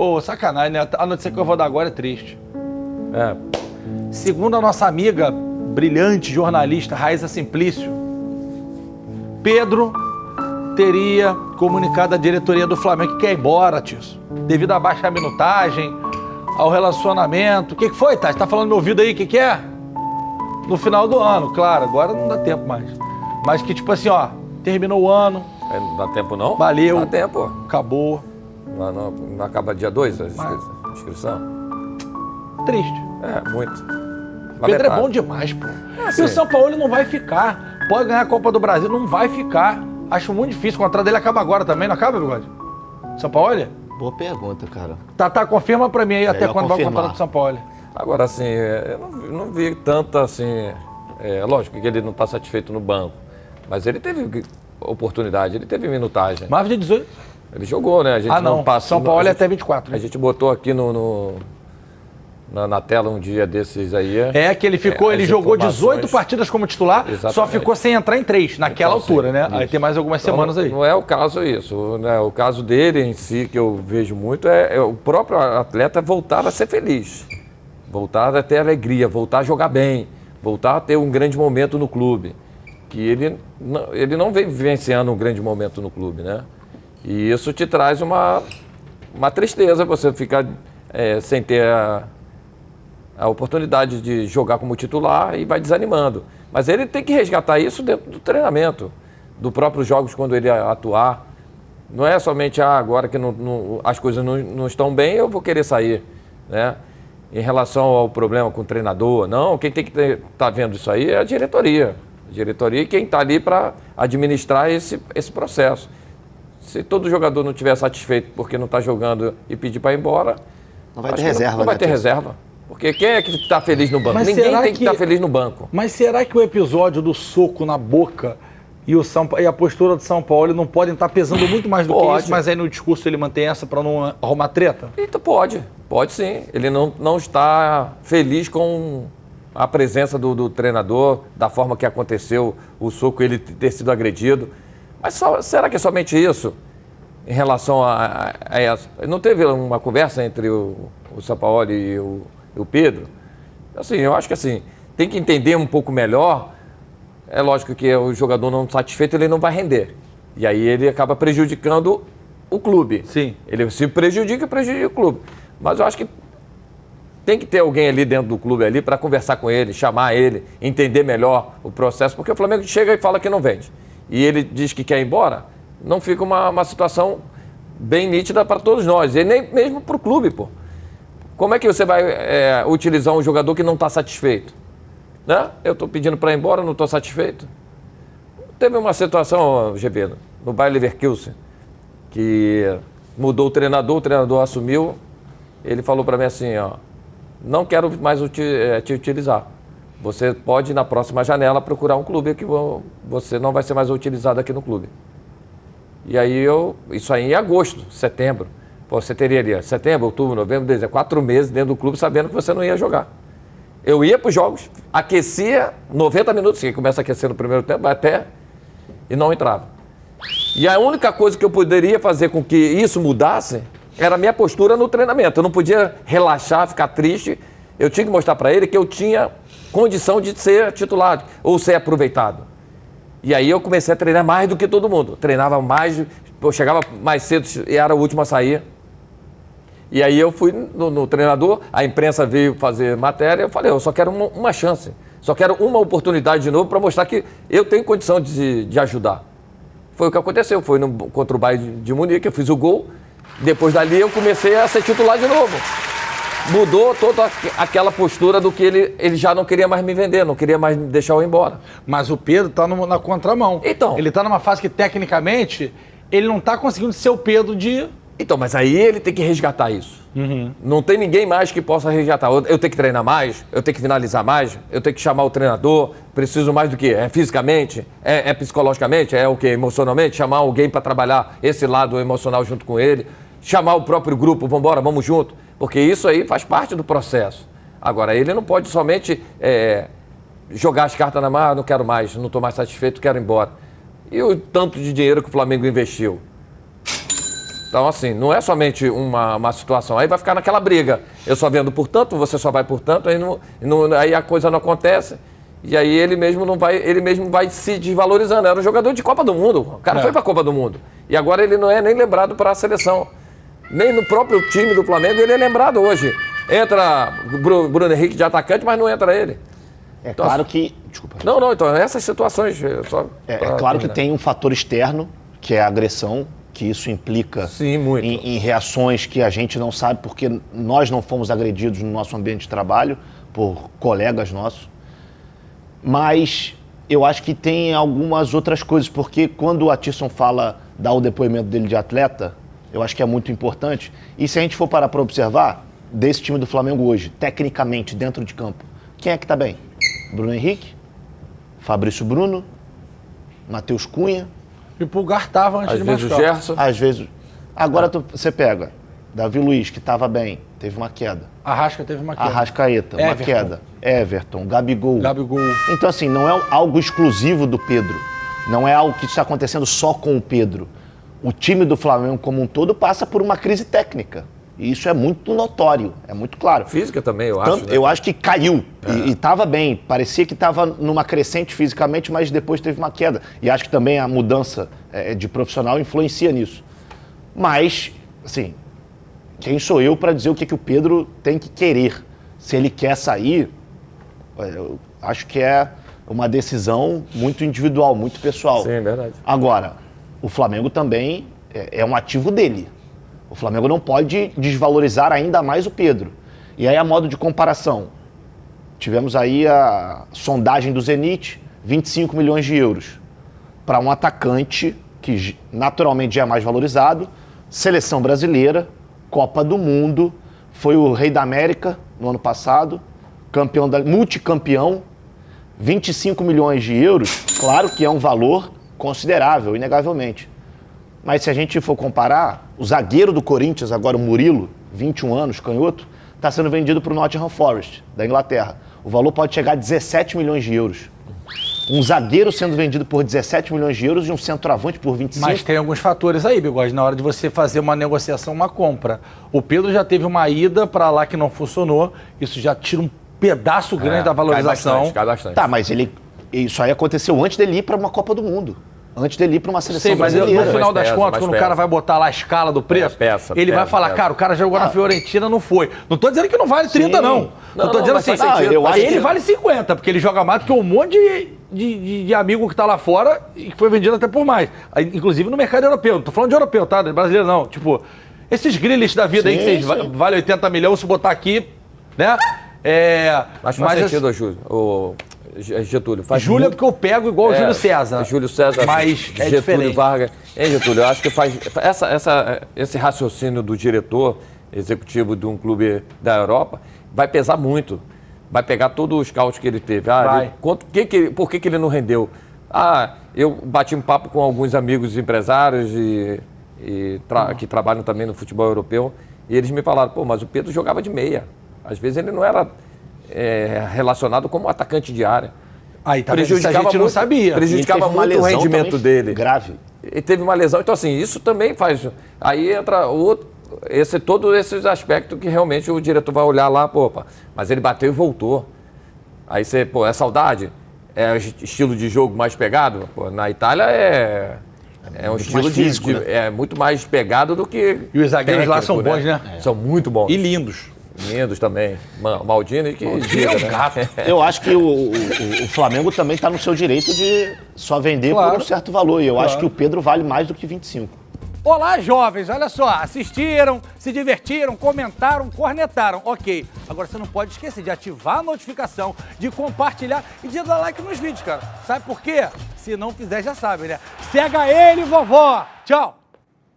Pô, sacanagem, né? A notícia que eu vou dar agora é triste. É. Segundo a nossa amiga brilhante jornalista Raíssa Simplício, Pedro teria comunicado à diretoria do Flamengo que quer ir embora, tio. Devido à baixa minutagem, ao relacionamento. O que foi, Tati? Tá falando no meu ouvido aí, o que é? No final do ano, claro, agora não dá tempo mais. Mas que tipo assim, ó, terminou o ano. Não dá tempo não? Valeu. Dá tempo. Acabou. Não acaba dia 2 a inscrição? Triste. É, muito. Pedro é bom demais, pô. E o São Paulo não vai ficar. Pode ganhar a Copa do Brasil, não vai ficar. Acho muito difícil. O contrato dele acaba agora também, não acaba, Bigode? São Paulo? Boa pergunta, cara. Tá, confirma pra mim aí até quando vai o contrato do São Paulo. Agora, assim, eu não vi tanto, assim... lógico que ele não está satisfeito no banco, mas ele teve oportunidade, ele teve minutagem. Mais de 18? Ele jogou, né? A gente não passou. São Paulo é até 24. Né? A gente botou aqui na tela um dia desses aí. Que ele ficou, ele jogou 18 partidas como titular, exatamente. Só ficou sem entrar em 3, naquela altura, né? Isso. Aí tem mais algumas semanas aí. Não é o caso isso, né? O caso dele em si, que eu vejo muito, é o próprio atleta voltar a ser feliz, voltar a ter alegria, voltar a jogar bem, voltar a ter um grande momento no clube. Que ele não vem vivenciando um grande momento no clube, né? E isso te traz uma tristeza, você ficar sem ter a oportunidade de jogar como titular e vai desanimando. Mas ele tem que resgatar isso dentro do treinamento, do próprio jogos quando ele atuar. Não é somente agora que as coisas não estão bem, eu vou querer sair, né? Em relação ao problema com o treinador, não, quem tem que estar vendo isso aí é a diretoria. A diretoria e quem está ali para administrar esse processo. Se todo jogador não estiver satisfeito porque não está jogando e pedir para ir embora, não vai ter reserva. Não vai ter reserva. Porque quem é que está feliz no banco? Ninguém tem que estar feliz no banco. Mas será que o episódio do soco na boca e a postura do São Paulo não podem estar pesando muito mais do que isso, mas aí no discurso ele mantém essa para não arrumar treta? Então pode sim. Ele não está feliz com a presença do treinador, da forma que aconteceu o soco, ele ter sido agredido. Mas será que é somente isso em relação a essa? Não teve uma conversa entre o Sampaoli e o Pedro? Assim, eu acho que assim, tem que entender um pouco melhor. É lógico que o jogador não satisfeito, ele não vai render. E aí ele acaba prejudicando o clube. Sim. Ele se prejudica o clube. Mas eu acho que tem que ter alguém ali dentro do clube ali para conversar com ele, chamar ele, entender melhor o processo. Porque o Flamengo chega e fala que não vende. E ele diz que quer ir embora, não fica uma situação bem nítida para todos nós. E nem mesmo para o clube, pô. Como é que você vai utilizar um jogador que não está satisfeito? Né? Eu estou pedindo para ir embora, não estou satisfeito. Teve uma situação, GB, no Bayer Leverkusen, que mudou o treinador assumiu, ele falou para mim assim, ó, não quero mais te utilizar. Você pode, na próxima janela, procurar um clube que você não vai ser mais utilizado aqui no clube. E aí isso aí em agosto, setembro. Pô, você teria ali setembro, outubro, novembro, dezembro, 4 meses dentro do clube sabendo que você não ia jogar. Eu ia para os jogos, aquecia 90 minutos, que começa a aquecer no primeiro tempo, vai até, e não entrava. E a única coisa que eu poderia fazer com que isso mudasse era a minha postura no treinamento. Eu não podia relaxar, ficar triste. Eu tinha que mostrar para ele que eu tinha condição de ser titular ou ser aproveitado. E aí eu comecei a treinar mais do que todo mundo. Treinava mais, eu chegava mais cedo e era o último a sair. E aí eu fui no treinador, a imprensa veio fazer matéria, eu falei, eu só quero uma chance, só quero uma oportunidade de novo para mostrar que eu tenho condição de ajudar. Foi o que aconteceu, foi contra o Bayern de Munique, eu fiz o gol, depois dali eu comecei a ser titular de novo. Mudou toda aquela postura do que ele já não queria mais me vender, não queria mais deixar eu ir embora. Mas o Pedro está na contramão. Então. Ele está numa fase que, tecnicamente, ele não está conseguindo ser o Pedro de... Então, mas aí ele tem que resgatar isso. Uhum. Não tem ninguém mais que possa resgatar. Eu tenho que treinar mais, eu tenho que finalizar mais, eu tenho que chamar o treinador, preciso mais do que? É fisicamente? É psicologicamente? É o quê? Emocionalmente? Chamar alguém para trabalhar esse lado emocional junto com ele, chamar o próprio grupo, vamos embora, vamos junto, porque isso aí faz parte do processo. Agora, ele não pode somente jogar as cartas na mão, não quero mais, não estou mais satisfeito, quero ir embora. E o tanto de dinheiro que o Flamengo investiu? Então, assim, não é somente uma situação. Aí vai ficar naquela briga. Eu só vendo por tanto, você só vai por tanto, aí a coisa não acontece. E aí ele mesmo vai se desvalorizando. Era um jogador de Copa do Mundo. O cara foi pra Copa do Mundo. E agora ele não é nem lembrado para a seleção. Nem no próprio time do Flamengo ele é lembrado hoje. Entra Bruno Henrique de atacante, mas não entra ele. Então, claro que... Desculpa. Não, então essas situações... É claro que tem um fator externo, que é a agressão, que isso implica Sim, muito. Em reações que a gente não sabe porque nós não fomos agredidos no nosso ambiente de trabalho por colegas nossos. Mas eu acho que tem algumas outras coisas, porque quando o Atisson dá o depoimento dele de atleta, eu acho que é muito importante. E se a gente for parar para observar, desse time do Flamengo hoje, tecnicamente, dentro de campo, quem é que tá bem? Bruno Henrique, Fabrício Bruno, Matheus Cunha. E o Pulgar tava antes de machucar. Às vezes o Gerson. Às vezes. Agora você pega Davi Luiz, que estava bem, teve uma queda. Arrasca teve uma queda. Arrascaeta, uma queda. Everton, Gabigol. Então, assim, não é algo exclusivo do Pedro. Não é algo que está acontecendo só com o Pedro. O time do Flamengo como um todo passa por uma crise técnica. E isso é muito notório, é muito claro. Física também, eu acho. Eu acho que caiu e estava bem. Parecia que estava numa crescente fisicamente, mas depois teve uma queda. E acho que também a mudança de profissional influencia nisso. Mas, assim, quem sou eu para dizer o que o Pedro tem que querer? Se ele quer sair, eu acho que é uma decisão muito individual, muito pessoal. Sim, é verdade. Agora, o Flamengo também é um ativo dele. O Flamengo não pode desvalorizar ainda mais o Pedro. E aí, a modo de comparação, tivemos aí a sondagem do Zenit, 25 milhões de euros para um atacante que naturalmente já é mais valorizado, seleção brasileira, Copa do Mundo, foi o Rei da América no ano passado, multicampeão, 25 milhões de euros, claro que é um valor considerável, inegavelmente. Mas se a gente for comparar, o zagueiro do Corinthians, agora o Murilo, 21 anos, canhoto, está sendo vendido para o Nottingham Forest, da Inglaterra. O valor pode chegar a 17 milhões de euros. Um zagueiro sendo vendido por 17 milhões de euros e um centroavante por 25. Mas tem alguns fatores aí, Bigode, na hora de você fazer uma negociação, uma compra. O Pedro já teve uma ida para lá que não funcionou, isso já tira um pedaço grande da valorização. Cai bastante. Tá, mas isso aí aconteceu antes dele ir para uma Copa do Mundo. Antes dele ir para uma seleção brasileira. No final das contas, quando o cara vai botar lá a escala do preço, ele vai falar, cara, o cara jogou na Fiorentina, não foi. Não tô dizendo que não vale 30, não. Não tô dizendo assim, eu acho ele vale 50, porque ele joga mais do que um monte de amigo que tá lá fora e que foi vendido até por mais. Aí, inclusive no mercado europeu. Não tô falando de europeu, tá? De brasileiro, não. Tipo, esses Grealish da vida aí que vocês valem 80 milhões, se botar aqui, né? Mas faz sentido, Júlio. Getúlio. Júlio é porque eu pego igual o Júlio César. Júlio César, mas Getúlio diferente. Vargas. Getúlio, eu acho que faz esse raciocínio do diretor executivo de um clube da Europa vai pesar muito. Vai pegar todo o scout que ele teve. Por que ele não rendeu? Eu bati um papo com alguns amigos empresários que trabalham também no futebol europeu e eles me falaram, mas o Pedro jogava de meia. Às vezes ele não era relacionado como atacante de área. Aí, tá prejudicava a gente não sabia. Prejudicava muito o rendimento dele. Grave. Ele teve uma lesão. Então, assim, isso também faz... Aí entra todos esses aspectos que realmente o diretor vai olhar lá, mas ele bateu e voltou. Aí você, é saudade? É estilo de jogo mais pegado? Na Itália é um estilo físico, né? É muito mais pegado do que... E os zagueiros lá são bons, né? São muito bons. E lindos. Lindos também. Maldini que diga, né? Eu acho que o Flamengo também está no seu direito de só vender por um certo valor. E eu acho que o Pedro vale mais do que 25. Olá, jovens, olha só, assistiram, se divertiram, comentaram, cornetaram, ok. Agora você não pode esquecer de ativar a notificação, de compartilhar e de dar like nos vídeos, cara. Sabe por quê? Se não fizer, já sabe, né? Cega ele, vovó! Tchau!